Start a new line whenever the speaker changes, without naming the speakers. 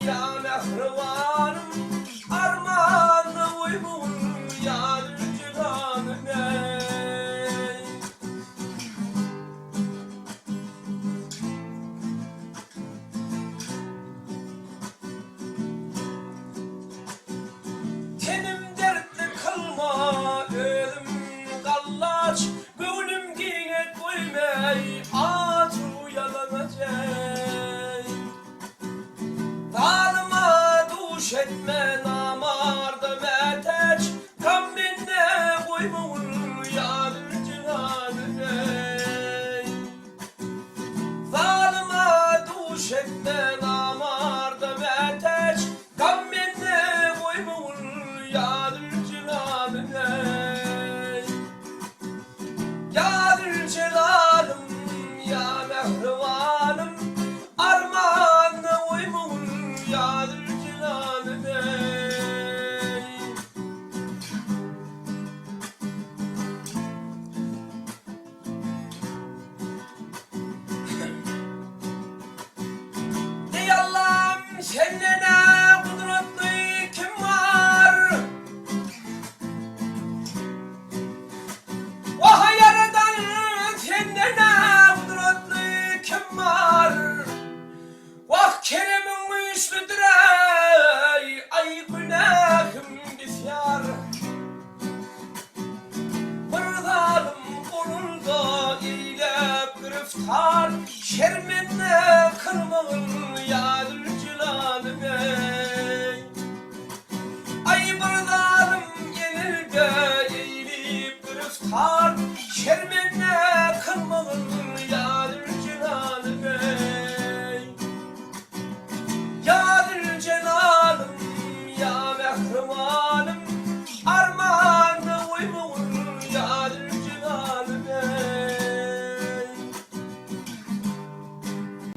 Ya mehribanım armağanı uygun yadır cihanım ey. Tenim dertli kılma ölüm kallaç, gönlüm yine koymay atu yalanacak. Dalıma duş etme namarda meteç, kam bende koymun yadır cihanım ey. Dalıma duş etme namarda meteç, kam bende koymun yadır cihanım ey. Yadır celalım ya mehribanım armağanı uymun yadır cihanım ey. Ey Allah'ım sende ne kudretli kim var? Vah yaradan sende ne kudretli kim var? Vah keremin üstüdür ey, ay günahım bisyar. Bir zalim kolunda eylep giriftar, şerminle kırmağın yadır cilanım ey. Ay bir zalim yenilde eylep giriftar, şerminle kırmağın yadır cilanım ey. Yadır celalım ya mehribanım